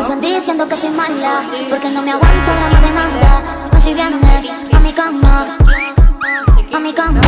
Me sentí diciendo que soy mala, porque no me aguanto drama de nada. Dime si vienes a mi cama, a mi cama.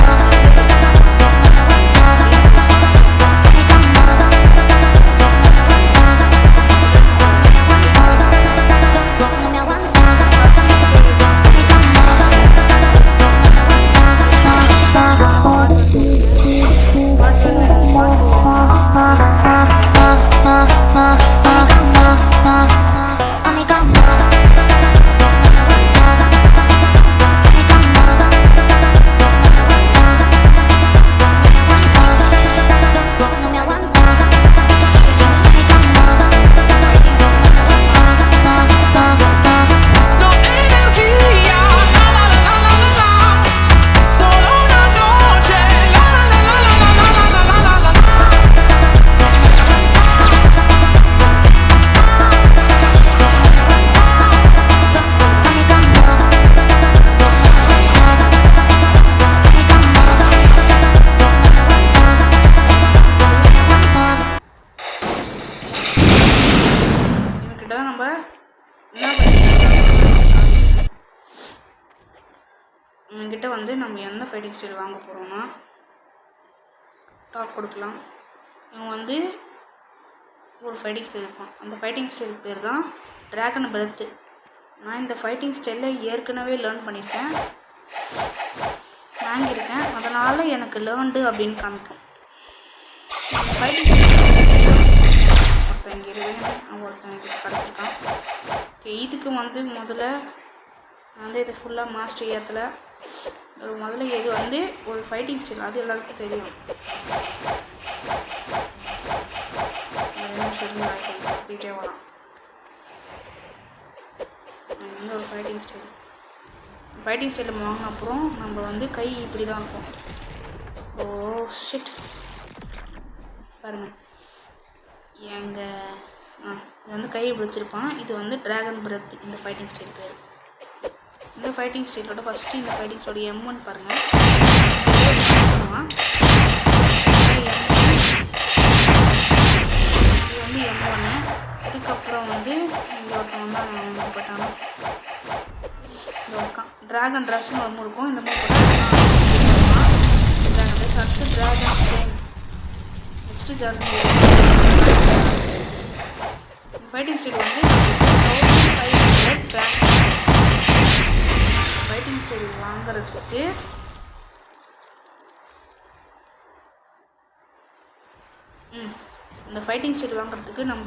இவங்கிட்ட வந்து நம்ம என்ன fighting style வாங்க போகிறோம்னா talk கொடுக்கலாம். இவன் வந்து ஒரு ஃபைட்டிங் ஸ்டைல் இருப்பான். அந்த ஃபைட்டிங் ஸ்டைல் பேர் தான் ட்ராகன் பிரெத்து. நான் இந்த ஃபைட்டிங் ஸ்டைலில் ஏற்கனவே லேர்ன் பண்ணியிருக்கேன், வாங்கியிருக்கேன். அதனால் எனக்கு லேர்ன்டு அப்படின்னு காமிக்கும். ஃபைட்டிங் ஒருத்தன் இங்கே இருக்கேன், ஒருத்தன் இதுக்கு கிடச்சிருக்கான். ஓகே, இதுக்கு வந்து முதல்ல நான் வந்து இதை ஃபுல்லாக மாஸ்டர் ஏற்றலை. முதல்ல இது வந்து ஒரு ஃபைட்டிங் ஸ்டைல், அது எல்லாருக்கும் தெரியும். கற்றுக்கிட்டே வரலாம். இன்னொரு ஃபைட்டிங் ஸ்டைல் வாங்கின அப்புறம் நம்ம வந்து கை இப்படி தான் இருக்கும். ஓ ஷிட், பாருங்கள் இது வந்து கை இப்படி வச்சுருப்பான். இது வந்து ட்ராகன் பிரெத் இந்த ஃபைட்டிங் ஸ்டைல் பேர். இந்த ஃபைட்டிங் ஸ்டைலோட ஃபஸ்ட்டு இந்த ஃபைட்டிங் ஸ்டைலோட M1 பாருங்கள். இது வந்து M1. அதுக்கப்புறம் வந்து இங்கே ஒருத்தவங்க தான் போட்டாங்க. இந்த ஒருக்கான் ட்ராகன் ட்ரெஸ்ன்னு ஒரு இருக்கும். இந்த மாதிரி ட்ராகன் ட்ரெஸ், அடுத்து dragon stance, next dragon. Fighting style வந்து ஃபைட்டிங் ஸ்டைல் வாங்குறதுக்கு இந்த ஃபைட்டிங் ஸ்டைல் வாங்குறதுக்கு நம்ம